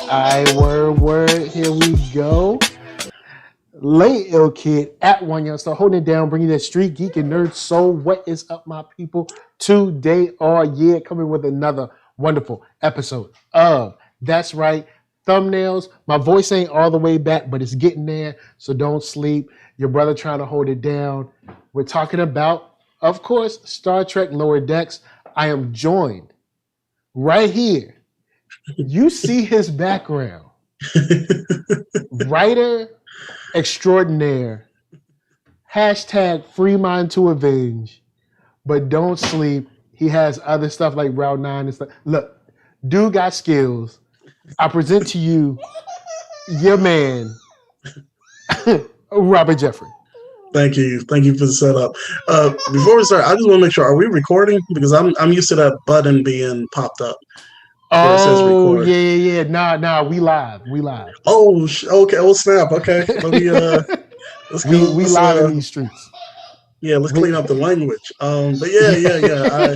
Alright, word, here we go. Late Ill Kid at OneYoungsta, holding it down, bringing that street geek and nerd soul. What is up, my people? Today, coming with another wonderful episode of That's Right, Thumbnails. My voice ain't all the way back, but it's getting there, so don't sleep. Your brother trying to hold it down. We're talking about, of course, Star Trek Lower Decks. I am joined right here. You see his background. Writer extraordinaire. Hashtag free mind to avenge. But don't sleep. He has other stuff like Route 9 and stuff. Look, dude got skills. I present to you your man, Robert Jeffrey. Thank you for the setup. Before we start, I just want to make sure: are we recording? Because I'm used to that button being popped up where it says Oh record. yeah. Nah. We live. Oh, okay. Oh, snap. Okay, let me let's go. we live in these streets. Let's clean up the language. But yeah.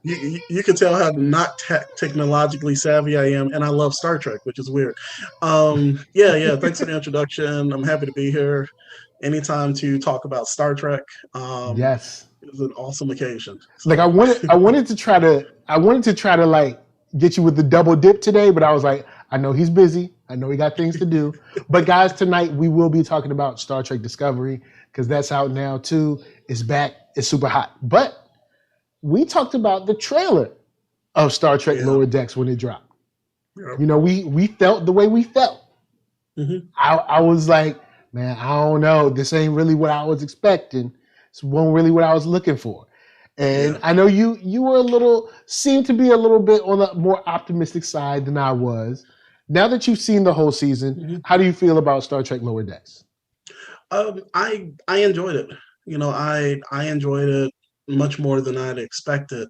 You can tell how not technologically savvy I am, and I love Star Trek, which is weird. Yeah. Thanks for the introduction. I'm happy to be here. Anytime to talk about Star Trek. Yes. It was an awesome occasion. Like So. I wanted to try to like get you with the double dip today, but I was like, I know he's busy. I know he got things to do. But guys, tonight we will be talking about Star Trek Discovery because that's out now too. It's back. It's super hot. But we talked about the trailer of Star Trek Lower Decks when it dropped. Yep. You know, we felt the way we felt. Mm-hmm. I was like, man, I don't know. This ain't really what I was expecting. This wasn't really what I was looking for. And I know you were seemed to be a little bit on the more optimistic side than I was. Now that you've seen the whole season, how do you feel about Star Trek Lower Decks? I enjoyed it. You know, I enjoyed it much more than I'd expected.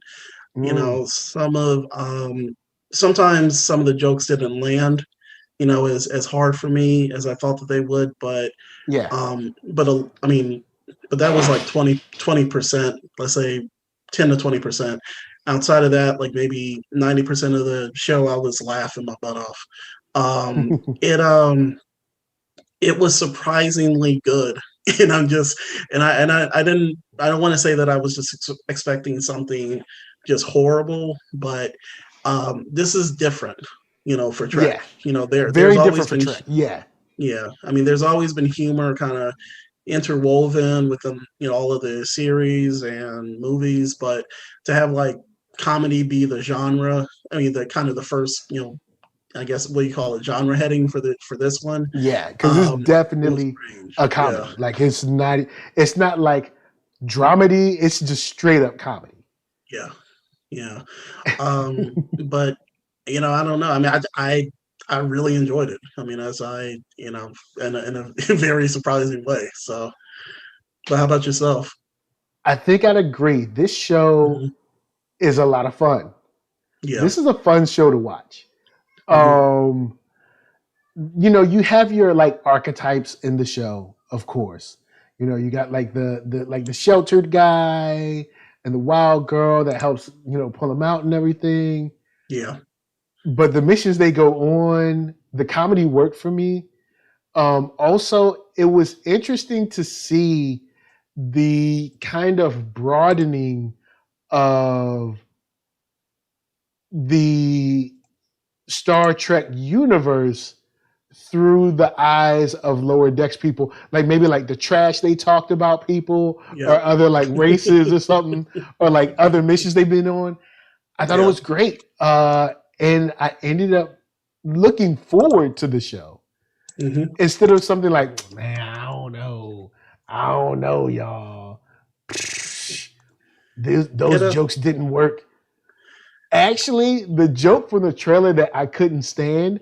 You know, sometimes some of the jokes didn't land, you know, as hard for me as I thought that they would, but I mean, but that was like 20%, let's say 10 to 20%. Outside of that, like maybe 90% of the show I was laughing my butt off. Um it it was surprisingly good. And I'm just I don't want to say that I was just expecting something just horrible, but this is different, you know, for Trek. Yeah. You know, there's Very always different for been Trek. Yeah. I mean, there's always been humor kind of interwoven with them, you know, all of the series and movies, but to have like comedy be the genre, I mean, the kind of the first, you know, I guess what you call it, genre heading for this one. Yeah, because it's It was definitely strange. a comedy. Like it's not like dramedy. It's just straight up comedy. Yeah. But you know, I don't know. I mean, I really enjoyed it. I mean, as I, you know, in a very surprising way. So, but how about yourself? I think I'd agree. This show is a lot of fun. Yeah. This is a fun show to watch. Mm-hmm. You know, you have your like archetypes in the show, of course. You know, you got like the sheltered guy and the wild girl that helps, you know, pull him out and everything. Yeah. But the missions they go on, the comedy worked for me. Also, it was interesting to see the kind of broadening of the Star Trek universe through the eyes of Lower Decks people, like maybe like the trash they talked about people or other like races or something, or like other missions they've been on. I thought it was great. And I ended up looking forward to the show instead of something like, man, I don't know, y'all. Those jokes didn't work. Actually, the joke from the trailer that I couldn't stand,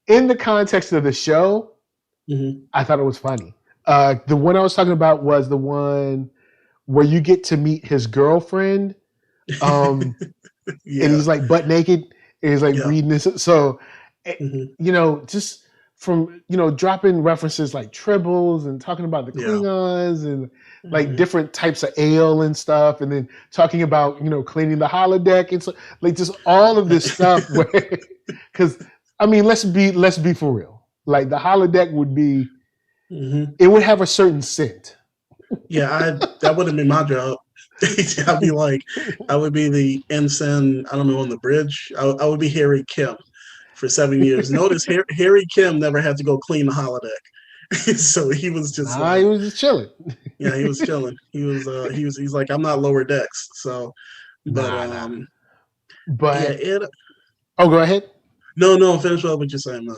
in the context of the show, I thought it was funny. The one I was talking about was the one where you get to meet his girlfriend, and he's like butt naked, and he's like reading this. So, you know, just from, you know, dropping references like tribbles and talking about the Klingons and like different types of ale and stuff, and then talking about, you know, cleaning the holodeck and so like just all of this stuff. Because I mean, let's be for real. Like the holodeck would be, it would have a certain scent. That would have been my job. I'd be like, I would be the ensign, I don't know, on the bridge. I would be Harry Kim for 7 years. Notice Harry Kim never had to go clean the holodeck. So he was just he was just chilling. Yeah, he was chilling. He's like, I'm not Lower Decks. So, but go ahead. No, finish up what you're saying, man.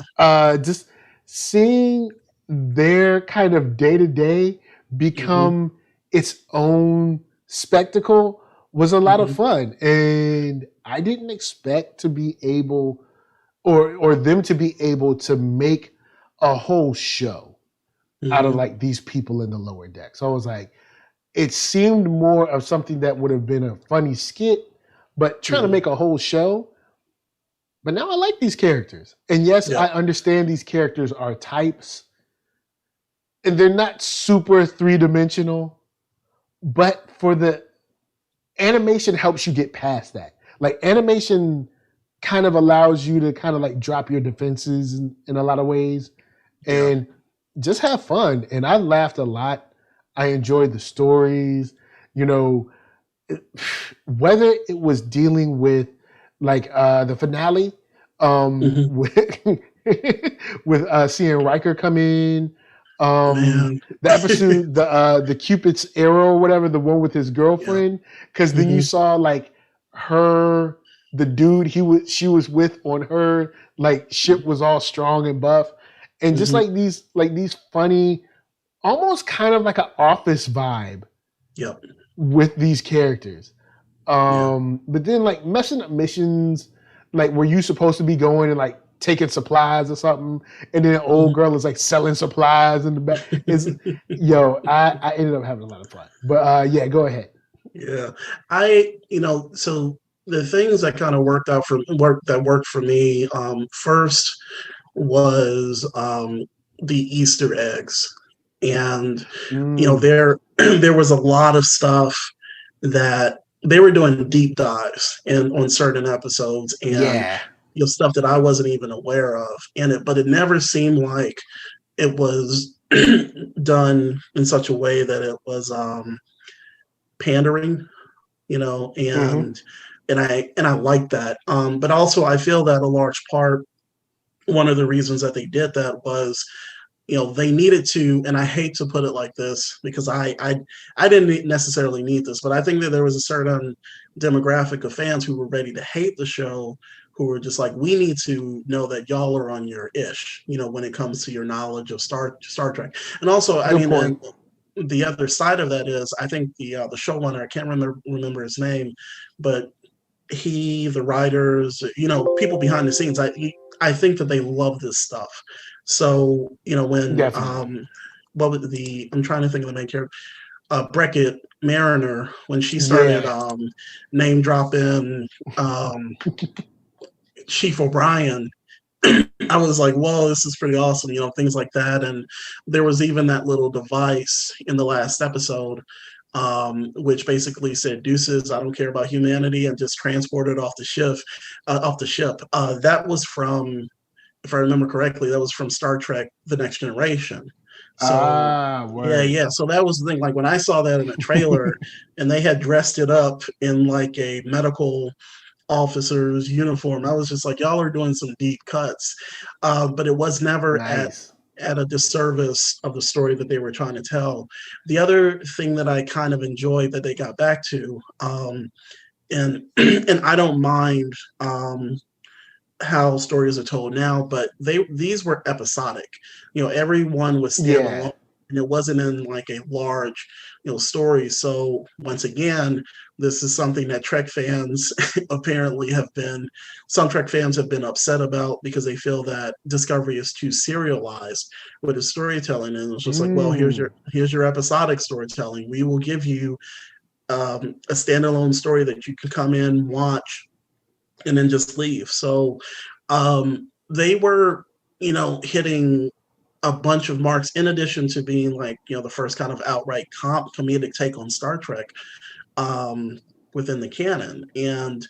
Just seeing their kind of day to day become its own spectacle was a lot of fun, and I didn't expect to be able or them to be able to make a whole show out of like these people in the lower deck. So I was like, it seemed more of something that would have been a funny skit, but trying to make a whole show. But now I like these characters. And yes, I understand these characters are types. And they're not super three-dimensional. But for the animation helps you get past that. Like animation kind of allows you to kind of like drop your defenses in a lot of ways. And just have fun. And I laughed a lot. I enjoyed the stories. You know, whether it was dealing with like the finale with seeing Riker come in, the episode the Cupid's arrow or whatever, the one with his girlfriend, because then you saw like the dude she was with on her like ship was all strong and buff, and just like these funny, almost kind of like an Office vibe with these characters. But then like messing up missions, like where you supposed to be going and like taking supplies or something, and then an old girl is like selling supplies in the back. I ended up having a lot of fun. But go ahead. Yeah. So the things that kind of worked for me, first was the Easter eggs. And there was a lot of stuff that they were doing deep dives on certain episodes, and stuff that I wasn't even aware of in it. But it never seemed like it was done in such a way that it was pandering, and I like that. But also I feel that a large part, one of the reasons that they did that was, they needed to, and I hate to put it like this because I didn't necessarily need this, but I think that there was a certain demographic of fans who were ready to hate the show, who were just like, we need to know that y'all are on your ish, when it comes to your knowledge of Star Trek. And also, the other side of that is, I think the showrunner, I can't remember his name, but the writers, people behind the scenes, I think that they love this stuff. So, when I'm trying to think of the main character, Beckett Mariner, when she started name dropping Chief O'Brien, I was like, whoa, this is pretty awesome, things like that. And there was even that little device in the last episode, which basically said, deuces, I don't care about humanity, and just transported off the ship. That was from, if I remember correctly, that was from Star Trek: The Next Generation. So so that was the thing. Like when I saw that in a trailer and they had dressed it up in like a medical officer's uniform, I was just like, y'all are doing some deep cuts. But it was never at a disservice of the story that they were trying to tell. The other thing that I kind of enjoyed that they got back to, and I don't mind how stories are told now, but these were episodic. Everyone was standalone, and it wasn't in like a large, story. So once again, this is something that Trek fans apparently some Trek fans have been upset about, because they feel that Discovery is too serialized with its storytelling. And it's just like, well, here's your episodic storytelling. We will give you a standalone story that you can come in, watch, and then just leave. So they were, hitting a bunch of marks, in addition to being like, the first kind of outright comedic take on Star Trek within the canon. And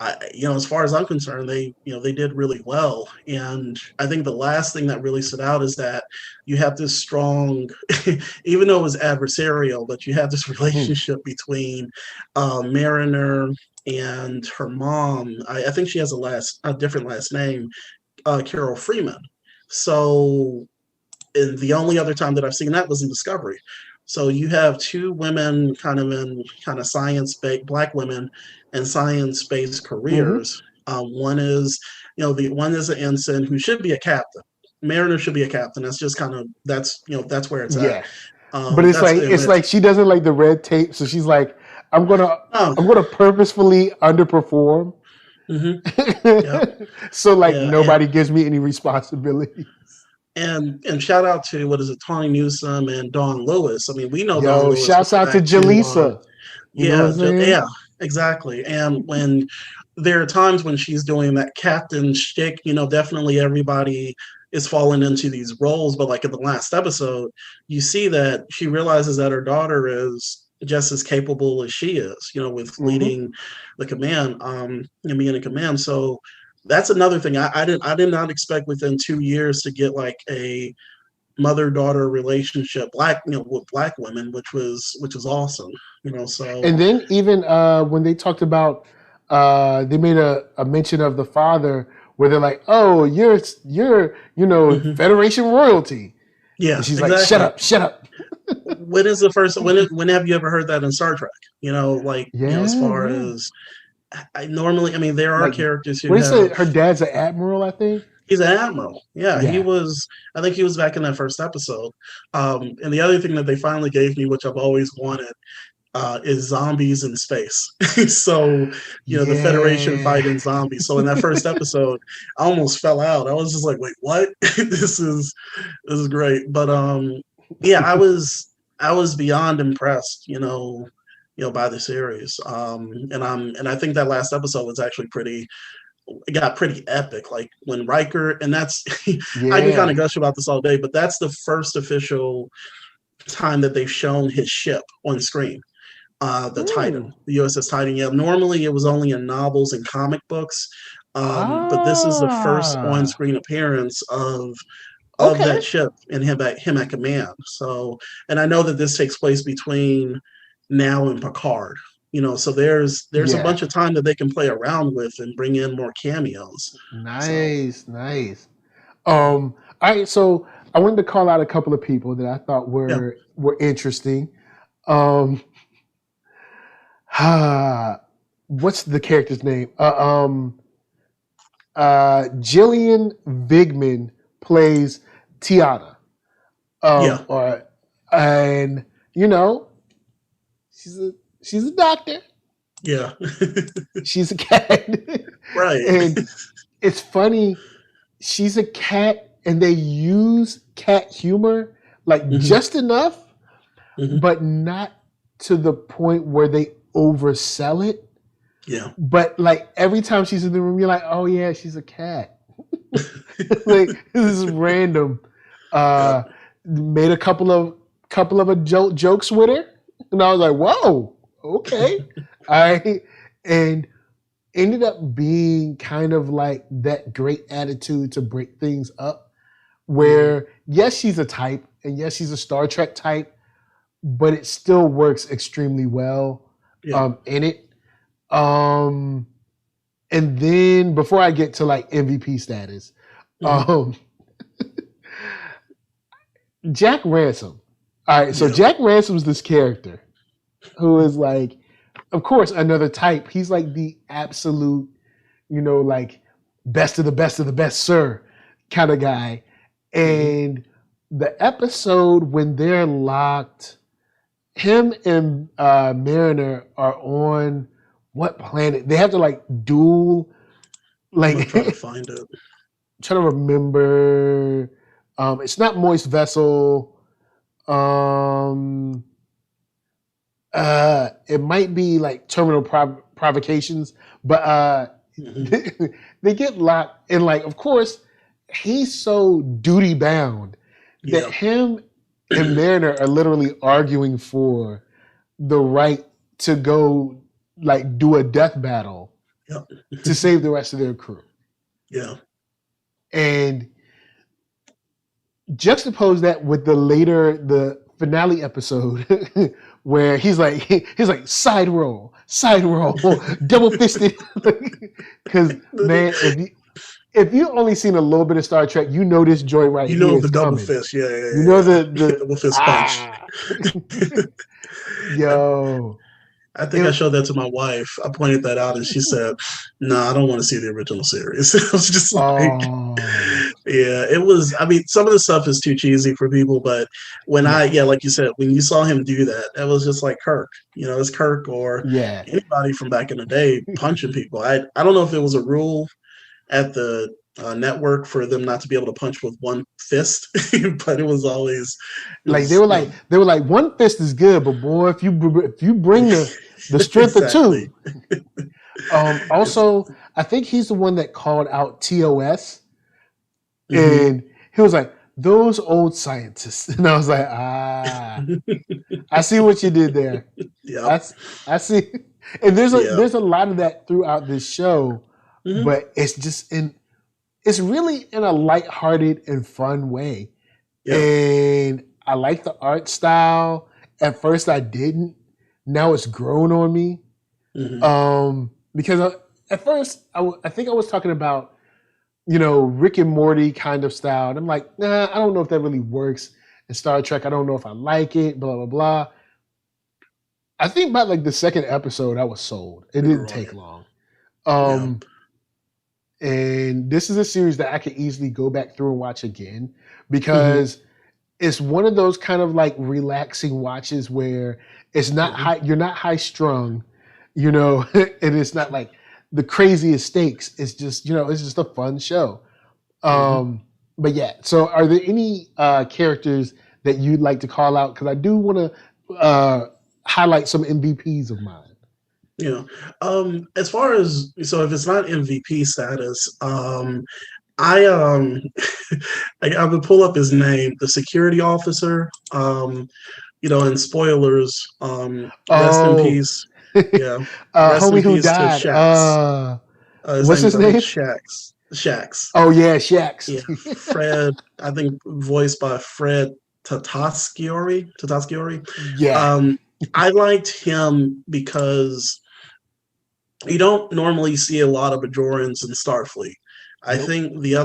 as far as I'm concerned, they did really well. And I think the last thing that really stood out is that you have this strong, even though it was adversarial, but you have this relationship between Mariner and her mom. I think she has a different last name, Carol Freeman. So, and the only other time that I've seen that was in Discovery. So you have two women kind of science-based, Black women in science-based careers. One is, one is an ensign who should be a captain. Mariner should be a captain. That's just that's where it's at. But it's like she doesn't like the red tape, so she's like, I'm gonna purposefully underperform Yeah. So like Yeah. nobody gives me any responsibility. And shout out to what is it, Tawny Newsome and Dawn Lewis. I mean, we know Dawn Yo, Lewis shouts going out to back to Jaleesa. You know what yeah, I'm saying? yeah, exactly. And when there are times when she's doing that captain shtick, you know, definitely everybody is falling into these roles. But like in the last episode, you see that she realizes that her daughter is just as capable as she is, you know, with leading the command, and being in command. So that's another thing. I did not expect within 2 years to get like a mother-daughter relationship black, you know, with black women, which was awesome, you know. So And then even when they talked about, they made a mention of the father where they're like, "Oh, you're Federation royalty," and yeah, she's like, "Shut exactly. up, shut up." When is the first when have you ever heard that in Star Trek, you know, like, you know, as Yeah, far yeah. as I mean, there are Like, characters who what do you say? have Her dad's an admiral, I think. he's an admiral. Yeah, he Yeah. was. I think he was back in that first episode. And the other thing that they finally gave me, which I've always wanted, is zombies in space. So, you know, the Federation Yeah. fighting zombies. So in that first episode, I almost fell out. I was just like, wait, what? This is great. But yeah, I was beyond impressed, you know, by the series. And I think that last episode was actually it got pretty epic. Like when Riker, and that's I can kind Yeah. of gush about this all day, but that's the first official time that they've shown his ship on screen. The Titan, the USS Titan. Yeah, normally it was only in novels and comic books, but this is the first Ah. on-screen appearance of Okay. that ship and him at command. So, and I know that this takes place between now and Picard. You know, so there's a Yeah. bunch of time that they can play around with and bring in more cameos. So, Nice. Nice. All right. So I wanted to call out a couple of people that I thought yeah, were interesting. Um, what's the character's name? Jillian Vigman plays Tiana. yeah, Or and you know, she's a doctor. yeah, She's a cat. right. And it's funny, she's a cat and they use cat humor like hmm just enough, hmm but not to the point where they oversell it. Yeah, But like every time she's in the room, you're like, oh yeah, she's a cat. Like this is random. yeah, Made a couple of adult jokes with her, and I was like, whoa, okay. I and ended up being kind of like that great attitude to break things up. hmm Where yes, she's a type, and yes, she's a Star Trek type, but it still works extremely well yeah, in it. And then before I get to like MVP status, hmm um, Jack Ransom. All right, so yeah, Jack Ransom's this character who is like, of course, another type. He's like the absolute, like best of the best of the best, sir, kind of guy. hmm And the episode when they're locked, him and Mariner are on what planet? They have to like duel, I'm gonna like try to find it. trying to remember. It's not Moist Vessel. Um, it might be like Terminal Provocations, but hmm they get locked, and like, of course, he's so duty bound that Yeah, him and Mariner are literally arguing for the right to go like do a death battle yeah, to save the rest of their crew. yeah, And juxtapose that with the finale episode where he's like side roll, double fisted. Because man, if you only seen a little bit of Star Trek, you know this joint right you here know is the double coming. fist. Yeah, yeah, You know yeah, yeah. the Double fist punch. ah yo. I think I It, showed that to my wife. I pointed that out, and she said, "No, I don't want to see the original series." I was just like, oh Yeah, it was. I mean, some of the stuff is too cheesy for people, but like you said, when you saw him do that, that was just like Kirk. It's Kirk or Yeah. anybody from back in the day punching people. I don't know if it was a rule at the network for them not to be able to punch with one fist, but it was always Like they were like one fist is good, but boy, if you bring the strength of exactly. two. Also, I think he's the one that called out TOS, and he was like, "Those old scientists," and I was like, I see what you did there. Yep. I see, and there's Yeah. a lot of that throughout this show, but it's really in a lighthearted and fun way. Yeah. And I like the art style. At first, I didn't. Now it's grown on me. Because at first, I think I was talking about, Rick and Morty kind of style. And I'm like, nah, I don't know if that really works in Star Trek. I don't know if I like it, blah, blah, blah. I think by like the second episode, I was sold. It didn't take long. And this is a series that I could easily go back through and watch again because it's one of those kind of like relaxing watches where it's not high, you're not high strung, and it's not like the craziest stakes. It's just, it's just a fun show. But yeah, so are there any characters that you'd like to call out? Because I do want to highlight some MVPs of mine. As far as if it's not MVP status, I I would pull up his name, the security officer. And spoilers. Rest in peace. Yeah, rest homie in who peace to died. Shax. What's his name? Shax. Shax. Oh yeah, Shax. Yeah, Fred. I think voiced by Fred Tatasciore. Yeah. I liked him because you don't normally see a lot of Bajorans in Starfleet. I think the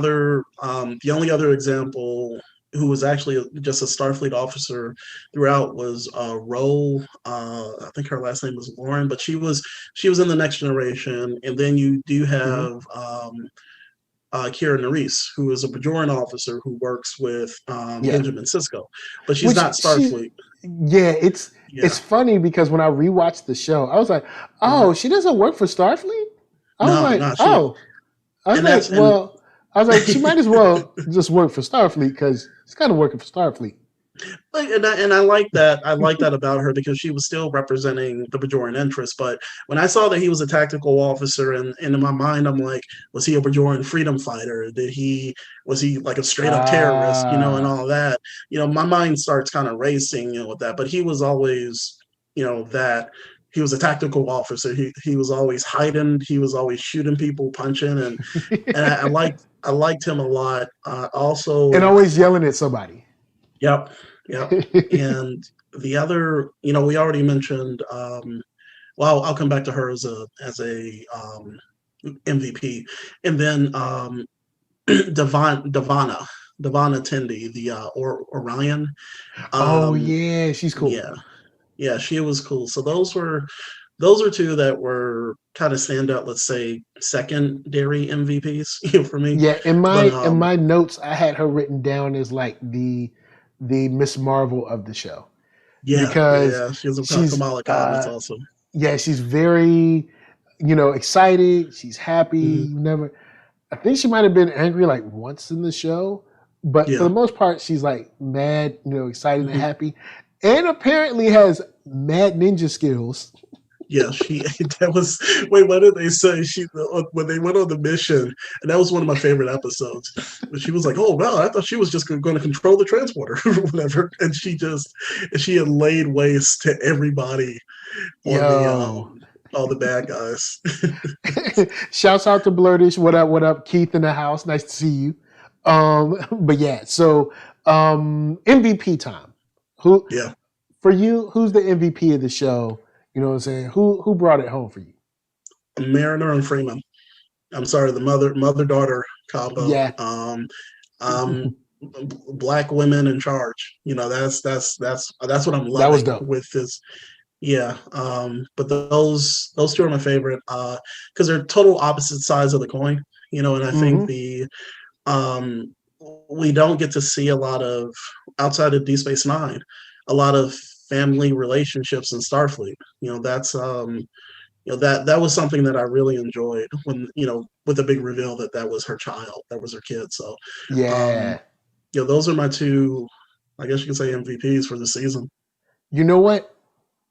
only other example who was actually just a Starfleet officer throughout was Ro. I think her last name was Lauren, but she was in the Next Generation, and then you do have Kira Nerys, who is a Bajoran officer who works with Benjamin Sisko, but she's not Starfleet. It's funny because when I rewatched the show, I was like, "Oh, she doesn't work for Starfleet." I was like, she might as well just work for Starfleet because she's kind of working for Starfleet. And I like that. I like that about her because she was still representing the Bajoran interest. But when I saw that he was a tactical officer, and in my mind, I'm like, was he a Bajoran freedom fighter? Was he like a straight up terrorist? And all that. My mind starts kind of racing, with that. But he was always, that. He was a tactical officer. He was always hiding. He was always shooting people, punching, and I liked him a lot. Also, and always yelling at somebody. Yep. And the other, we already mentioned. Well, I'll come back to her as a MVP, and then Devana Tendi, the Orion. She's cool. Yeah, she was cool. So those are two that were kind of standout, let's say, secondary MVPs for me. Yeah, in my notes, I had her written down as like the Miss Marvel of the show. Yeah, because she's Kamala Khan. That's awesome. Yeah, she's very, excited. She's happy. I think she might have been angry like once in the show, but for the most part, she's like mad, excited and happy. And apparently has mad ninja skills. Yeah, wait, what did they say? When they went on the mission, and that was one of my favorite episodes. But she was like, "Oh well, I thought she was just going to control the transporter or whatever," and she had laid waste to everybody on all the bad guys. Shouts out to Blurtish. What up? Keith in the house. Nice to see you. But yeah, so MVP time. For you, who's the MVP of the show? You know what I'm saying? Who brought it home for you? Mariner and Freeman. I'm sorry, the mother-daughter combo. Yeah. Black women in charge. That's what I'm loving with this. Yeah. But those two are my favorite because they're total opposite sides of the coin. And I think the we don't get to see a lot of, outside of Deep Space Nine, a lot of family relationships in Starfleet. That's that was something that I really enjoyed when, with the big reveal that was her child, that was her kid. So yeah, those are my two, I guess you could say, MVPs for the season. You know what?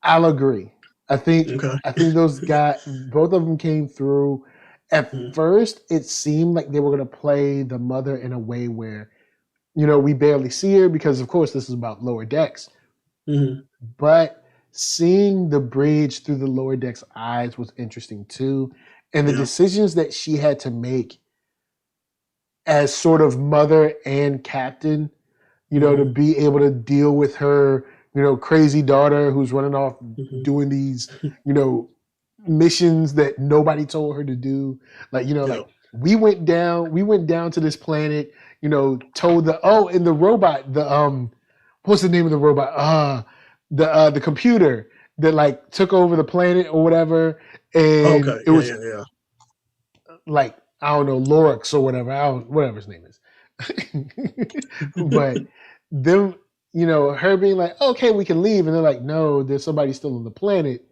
I'll agree. I think Okay. those guys, both of them came through. At first, it seemed like they were going to play the mother in a way where, we barely see her because, of course, this is about Lower Decks. But seeing the bridge through the Lower Decks eyes was interesting too, and the decisions that she had to make as sort of mother and captain, to be able to deal with her, crazy daughter who's running off doing these, missions that nobody told her to do. Like, like we went down to this planet, told and the robot, what's the name of the robot? The computer that like took over the planet or whatever. And it was like, I don't know, Lorix or whatever. Whatever his name is. But them, her being like, okay, we can leave. And they're like, no, there's somebody still on the planet.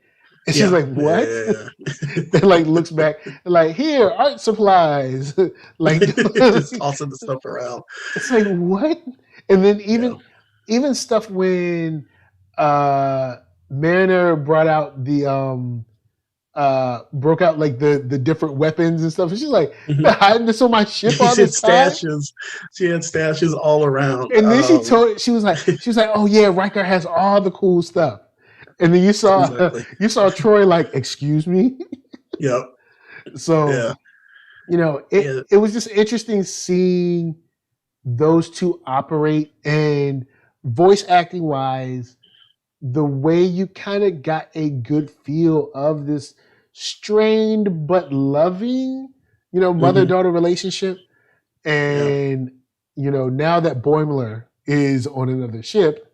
And she's like, what? And like looks back, like, here, art supplies. Like just tossing the stuff around. It's like, what? And then even stuff when Mariner brought out the broke out like the different weapons and stuff. And she's like, hiding this on my ship all this time. She had stashes all around. And then she was like, oh yeah, Riker has all the cool stuff. And then you saw Troy like, excuse me? Yep. So it was just interesting seeing those two operate, and voice acting wise, the way you kind of got a good feel of this strained but loving, mother-daughter relationship. And, now that Boimler is on another ship,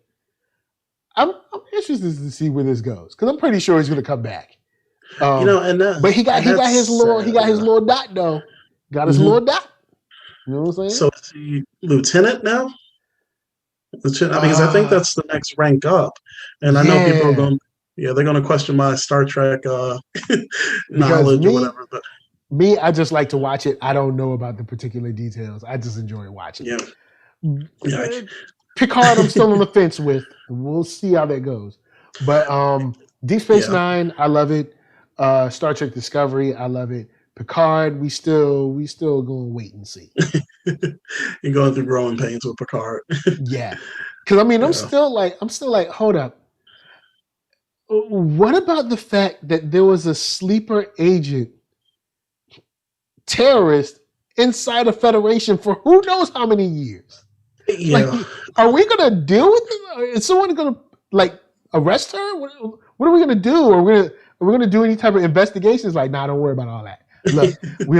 I'm interested to see where this goes, because I'm pretty sure he's going to come back. But he got his little dot though. Got his little dot. You know what I'm saying? So is he lieutenant now? Because I think that's the next rank up, and I know people are going. Yeah, they're going to question my Star Trek knowledge or whatever. But me, I just like to watch it. I don't know about the particular details. I just enjoy watching. Yeah. Picard, I'm still on the fence with. We'll see how that goes. But Deep Space Nine, I love it. Star Trek Discovery, I love it. Picard, we still gonna wait and see. You're going through growing pains with Picard. Yeah, because I mean, I'm still like, hold up. What about the fact that there was a sleeper agent terrorist inside a Federation for who knows how many years? Yeah. Like, are we gonna deal with it? Is someone gonna like arrest her? What are we gonna do? Are we gonna do any type of investigations? Like, nah, don't worry about all that. Look, we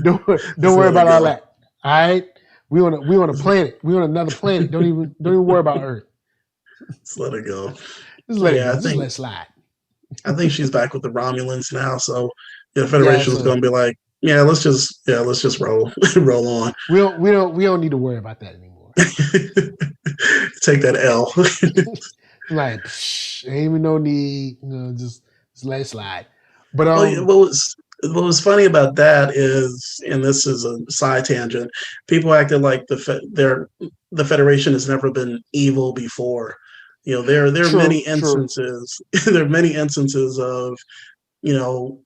don't worry about all that. All right, we on a planet. We on another planet. Don't even worry about Earth. Just let it go. Just let it go. Just let it slide. I think she's back with the Romulans now, so the Federation is going to be like, let's just roll on. We don't need to worry about that anymore. Take that L. Like, ain't even no need. Just let it slide. But what was funny about that is, and this is a side tangent, people acted like the Federation has never been evil before. There are many instances. There are many instances of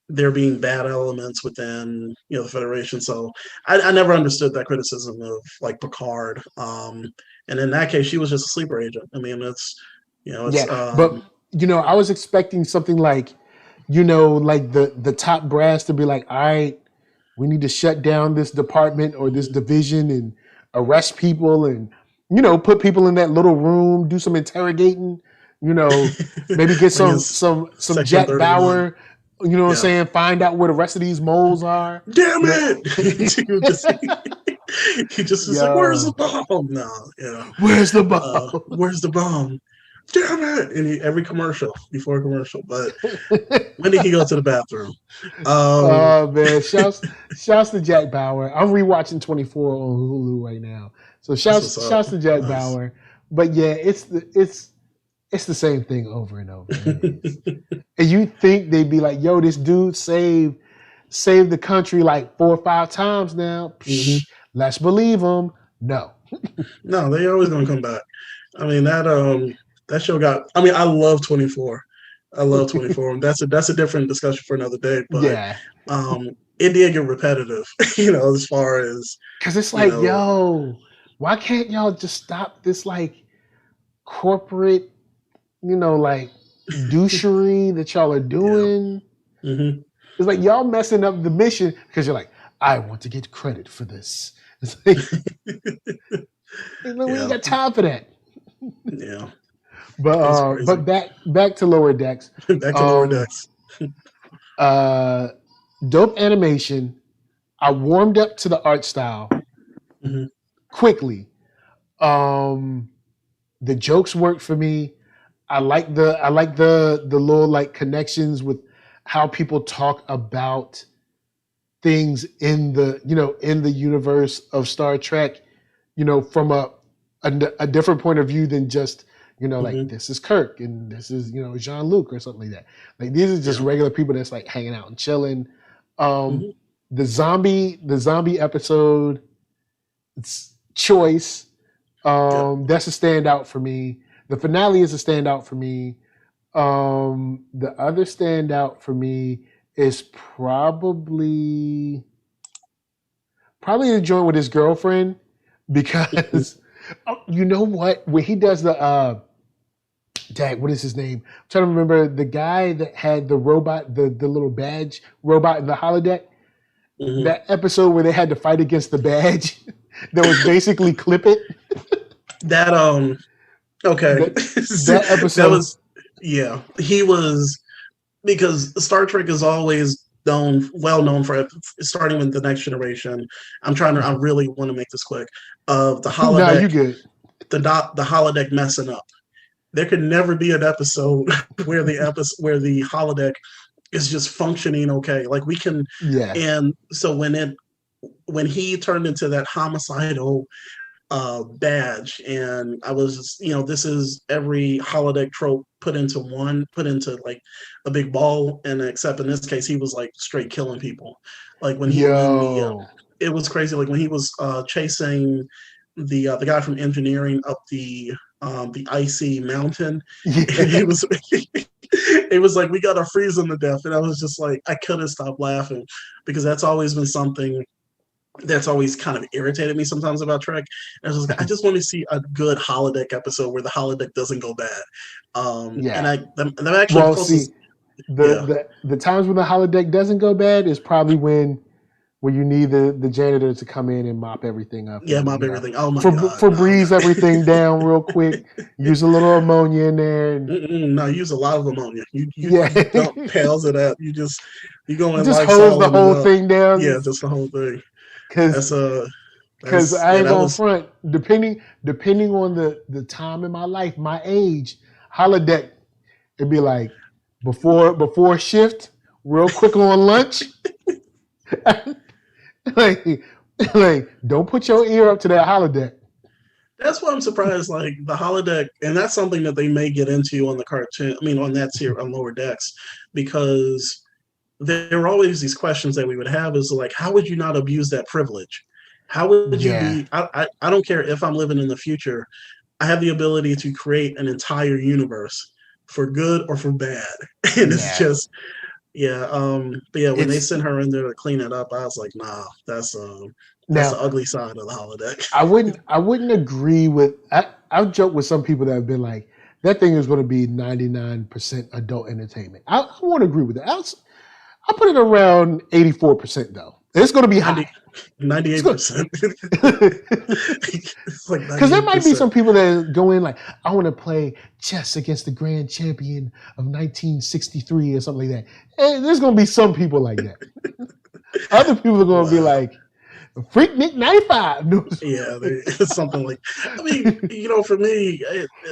there being bad elements within the Federation. So I never understood that criticism of like Picard. And in that case, she was just a sleeper agent. I mean, but I was expecting something like, like the top brass to be like, all right, we need to shut down this department or this division and arrest people and, put people in that little room, do some interrogating, maybe get some Jack Bauer, what I'm saying? Find out where the rest of these moles are. Damn it! He just is like, where's the bomb? No, Where's the bomb? Where's the bomb? damn it, and every commercial before a commercial. But when did he go to the bathroom? Oh man, shouts to Jack Bauer. I'm rewatching 24 on Hulu right now. So That's what's up. shouts to Jack Nice. Bauer. But yeah, it's the same thing over and over. And you think they'd be like, yo, this dude saved the country like 4 or 5 times now. Psh, let's believe him. No. No, they always gonna come back. I mean that show got. I mean, I love 24. I love 24. That's a different discussion for another day. But Yeah. It did get repetitive, as far as because it's like, yo, why can't y'all just stop this like corporate, like douchery that y'all are doing? Yeah. Mm-hmm. It's like y'all messing up the mission because you're like, I want to get credit for this. It's like, we ain't got time for that. Yeah. But back to Lower Decks. Back to Lower Decks. Dope animation. I warmed up to the art style quickly. The jokes worked for me. I like the little like connections with how people talk about things in the universe of Star Trek, from a different point of view than just like this is Kirk and this is Jean-Luc or something like that. Like these are just regular people that's like hanging out and chilling. The zombie episode, it's choice. That's a standout for me. The finale is a standout for me. The other standout for me is probably the joint with his girlfriend, because you know what? When he does the what is his name? I'm trying to remember the guy that had the robot, the little badge robot in the holodeck. That episode where they had to fight against the badge that was basically Clip It. That okay. That episode. That was he was, because Star Trek is always well known for, starting with The Next Generation. I really want to make this quick. Of the holodeck. No, you good. The holodeck messing up. There could never be an episode where the holodeck is just functioning okay. Like we can, and so when he turned into that homicidal badge, and I was just, this is every holodeck trope put into like a big ball, and except in this case he was like straight killing people. Like when he it was crazy. Like when he was chasing the guy from engineering up the icy mountain, and he was it was like, we gotta freeze him to death, and I was just like, I couldn't stop laughing, because that's always been something that's always kind of irritated me sometimes about Trek. And I was like, I just want to see a good holodeck episode where the holodeck doesn't go bad. And I'm actually the times when the holodeck doesn't go bad is probably when you need the janitor to come in and mop everything up. Mop everything. Oh my God. Febreze everything down real quick. Use a little ammonia in there. No, use a lot of ammonia. You don't pails it up. You go in, just hose the whole thing down. Yeah, just the whole thing. Because I ain't gonna front. Depending on the time in my life, my age, holodeck, it'd be like before shift, real quick on lunch. like don't put your ear up to that holodeck. That's why I'm surprised. Like the holodeck, and that's something that they may get into on the cartoon. I mean, on that series, on Lower Decks, because there are always these questions that we would have, is like, how would you not abuse that privilege? How would you be? I don't care if I'm living in the future. I have the ability to create an entire universe for good or for bad. And it's just, when they sent her in there to clean it up, I was like, nah, that's the ugly side of the holodeck. I wouldn't agree with, I've joked with some people that have been like, that thing is going to be 99% adult entertainment. I won't agree with that. I'll put it around 84% though. It's going to be high. 98%. Because there might be some people that go in like, I want to play chess against the grand champion of 1963 or something like that. And there's going to be some people like that. Other people are going to be like, Freaknik 95. No. Yeah, it's something like. I mean, for me,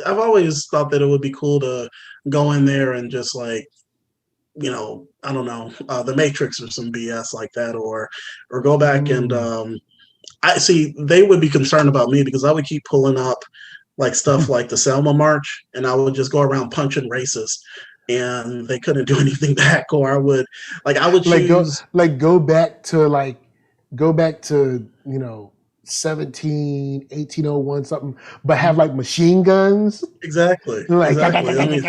I've always thought that it would be cool to go in there and just like, I don't know, The Matrix or some BS like that, or go back and I see they would be concerned about me because I would keep pulling up like stuff like the Selma March, and I would just go around punching racists, and they couldn't do anything back. Or I would choose go back to 1801 something, but have like machine guns. Exactly. Like, exactly. I mean,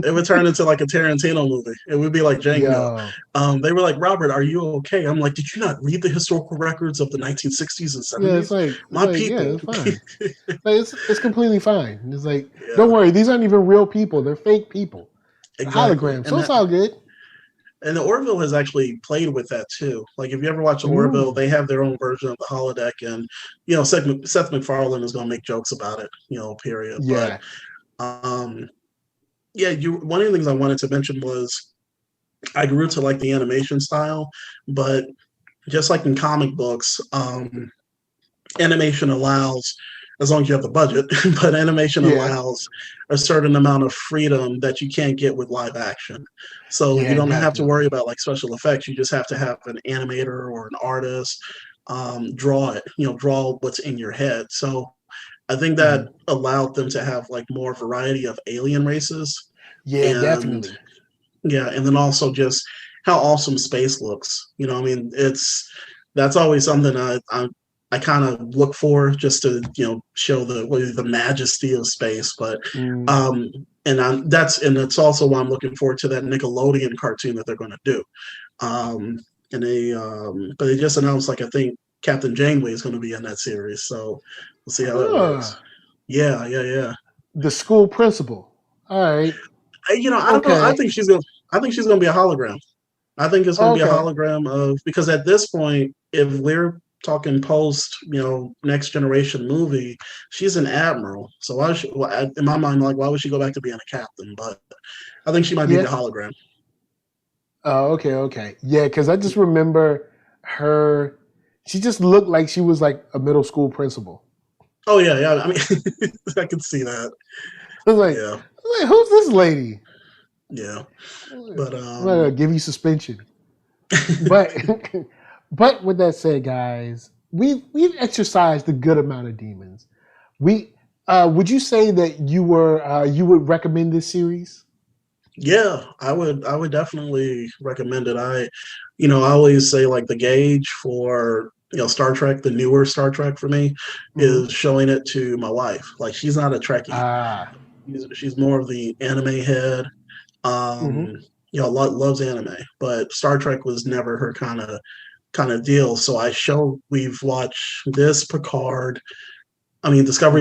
it would turn into like a Tarantino movie. It would be like Django. They were like, Robert, are you okay? I'm like, did you not read the historical records of the 1960s and 70s? Yeah, it's like, people. Yeah, it's fine. It's completely fine. It's like, don't worry, these aren't even real people. They're fake people. Exactly. Holograms. So it's all good. And the Orville has actually played with that too. Like if you ever watch the Orville, they have their own version of the holodeck, and Seth MacFarlane is going to make jokes about it. Period. Yeah. But one of the things I wanted to mention was I grew to like the animation style, but just like in comic books, animation allows, as long as you have the budget, but animation allows a certain amount of freedom that you can't get with live action. So you don't have to worry about like special effects. You just have to have an animator or an artist draw it, draw what's in your head. So I think that allowed them to have like more variety of alien races. Yeah, definitely. Yeah, and then also just how awesome space looks. I mean, that's always something I kind of look for, just to show the majesty of space. But it's also why I'm looking forward to that Nickelodeon cartoon that they're going to do. But they just announced, like, I think Captain Janeway is going to be in that series, so we'll see how that works. Yeah. The school principal. All right. I don't know. I think she's going to be a hologram. I think it's going to be a hologram because at this point, if we're talking post, next generation movie, she's an admiral. So in my mind, like, why would she go back to being a captain? But I think she might be the hologram. Oh, okay. Yeah, because I just remember her. She just looked like she was like a middle school principal. Oh yeah. I mean, I could see that. I was like, who's this lady? Yeah, but I'm gonna give you suspension. But with that said, guys, we've exercised a good amount of demons. Would you say that you would recommend this series? Yeah, I would definitely recommend it. I always say, like, the gauge for Star Trek, the newer Star Trek for me, is showing it to my wife. Like, she's not a Trekkie. She's more of the anime head. Loves anime, but Star Trek was never her kind of deal. So we've watched this Discovery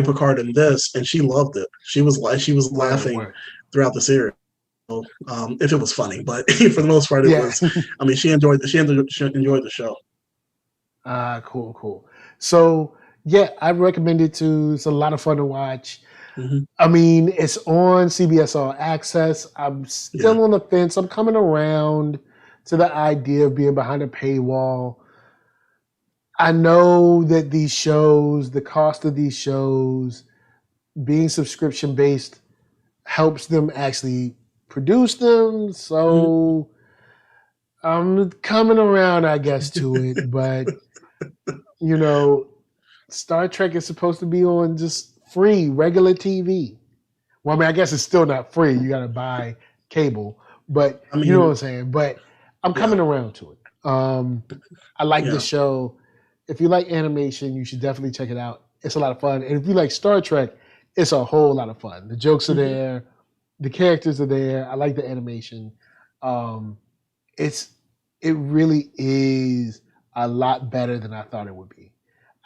Picard, and this, and she loved it. She was laughing throughout the series. If it was funny, but for the most part, it was. I mean, she enjoyed the show. Cool. So I recommend it too. It's a lot of fun to watch. I mean, it's on CBS All Access. I'm still on the fence. I'm coming around to the idea of being behind a paywall. I know that these shows, the cost of these shows, being subscription based, helps them actually produce them. So I'm coming around, I guess, to it. But Star Trek is supposed to be on just free, regular TV. Well, I mean, I guess it's still not free. You got to buy cable, but you know what I'm saying. But I'm coming around to it. I like the show. If you like animation, you should definitely check it out. It's a lot of fun. And if you like Star Trek, it's a whole lot of fun. The jokes are there. The characters are there. I like the animation. It really is a lot better than I thought it would be.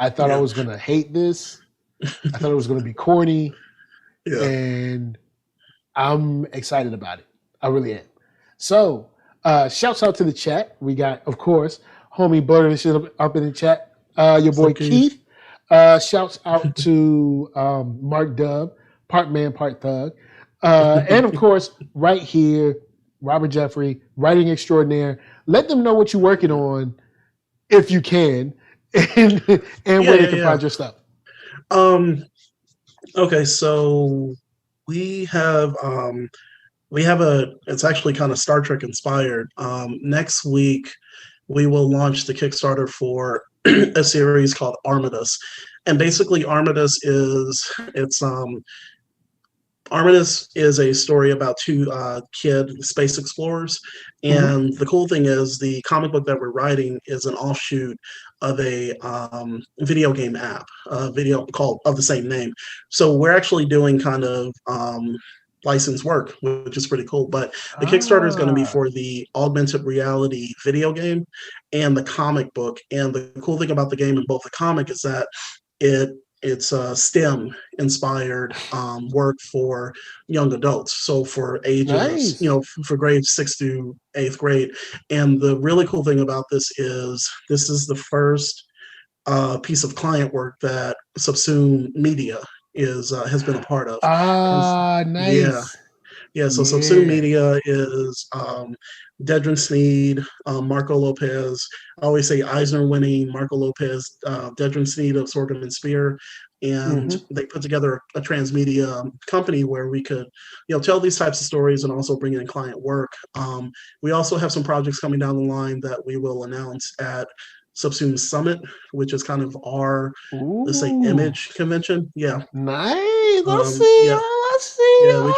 I thought I was going to hate this. I thought it was going to be corny, and I'm excited about it. I really am. So, shouts out to the chat. We got, of course, homie Butter this shit up in the chat. Your boy Keith. Shouts out to Mark Dub, part man, part thug. And, of course, right here, Robert Jeffrey, writing extraordinaire. Let them know what you're working on if you can. and where they can find your stuff. Okay, so we have it's actually kind of Star Trek inspired. Next week we will launch the Kickstarter for a series called Armistice. And basically Armistice is a story about two kid space explorers. And the cool thing is the comic book that we're writing is an offshoot of a video game app, video called of the same name. So we're actually doing kind of licensed work, which is pretty cool. But the Kickstarter is going to be for the augmented reality video game and the comic book. And the cool thing about the game and both the comic is that it's a STEM inspired work for young adults. So for ages, for grades 6th to 8th grade. And the really cool thing about this is the first piece of client work that Subsume Media has been a part of. Nice. Yeah, so Subsume Media is Dedrin Sneed, Marco Lopez. I always say Eisner-winning Marco Lopez, Dedrin Sneed of Sorghum and Spear, and they put together a transmedia company where we could, tell these types of stories and also bring in client work. We also have some projects coming down the line that we will announce at Subsume Summit, which is kind of our, let's say, image convention. Yeah. Nice. Let's see. Yeah, we're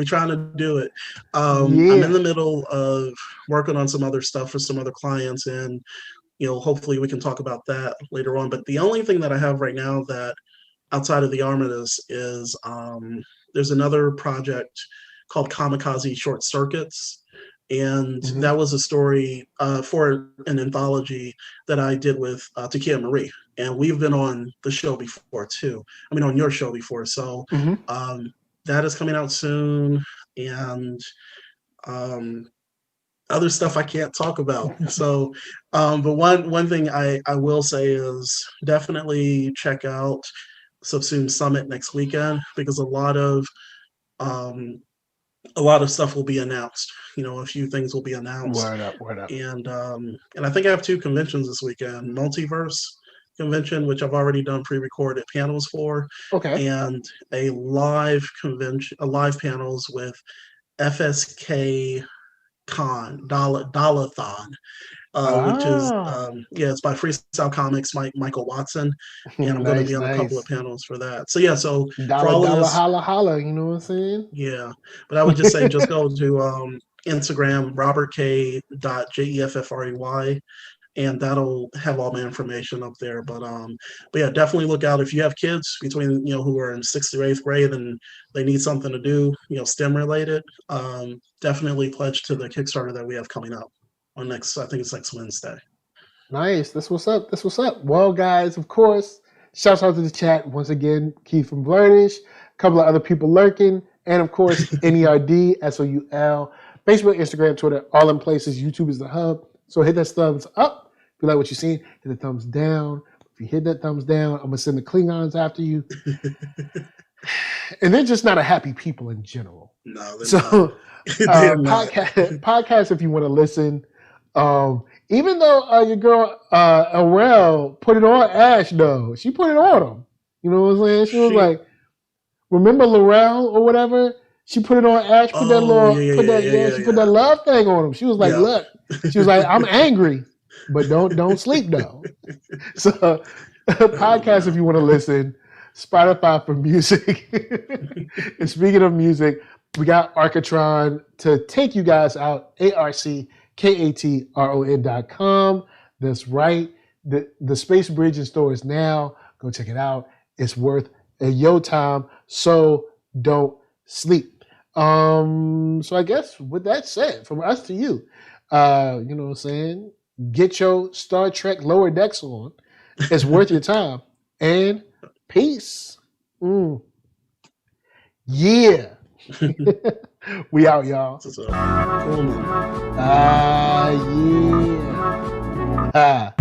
trying to do it. I'm in the middle of working on some other stuff for some other clients, and hopefully we can talk about that later on. But the only thing that I have right now that outside of the Armistice is there's another project called Kamikaze Short Circuits. And that was a story for an anthology that I did with Takia Marie. And we've been on the show before too. I mean, on your show before. So that is coming out soon. And other stuff I can't talk about. So, but one thing I will say is definitely check out Subsume Summit next weekend, because a lot of stuff will be announced. A few things will be announced. Word up. And I think I have 2 conventions this weekend: Multiverse Convention, which I've already done pre-recorded panels for, and a live panels with FSK Con Dollathon, which is it's by Freestyle Comics, Michael Watson, and I'm going to be on a couple of panels for that. So so for all of this, holla, you know what I'm saying? Yeah, but I would just say just go to Instagram robertk.jeffrey, and that'll have all my information up there. But yeah, definitely look out if you have kids between who are in 6th through 8th grade and they need something to do, STEM related. Definitely pledge to the Kickstarter that we have coming up on I think it's next Wednesday. Nice. That's what's up. Well, guys, of course, shouts out to the chat once again. Keith from Blurnish, a couple of other people lurking, and of course NERDSoul. Facebook, Instagram, Twitter, all in places. YouTube is the hub. So hit that thumbs up if you like what you're seeing. Hit the thumbs down. If you hit that thumbs down, I'm gonna send the Klingons after you. And they're just not a happy people in general. No, they're not. Podcast if you want to listen. Even though your girl Arel put it on Ash, though, she put it on him. You know what I'm saying? She was like, remember Laurel or whatever? She put it on Ash, put that love thing on him. She was like, look, she was like, I'm angry, but don't sleep though. So podcast if you want to listen, Spotify for music. And speaking of music, we got Arcatron to take you guys out, ARCKATRON.com. That's right. The Space Bridge in stores now. Go check it out. It's worth your time. So don't sleep. So I guess with that said, from us to you, you know what I'm saying? Get your Star Trek Lower Decks on. It's worth your time. And peace. Yeah. We out, y'all. Yeah.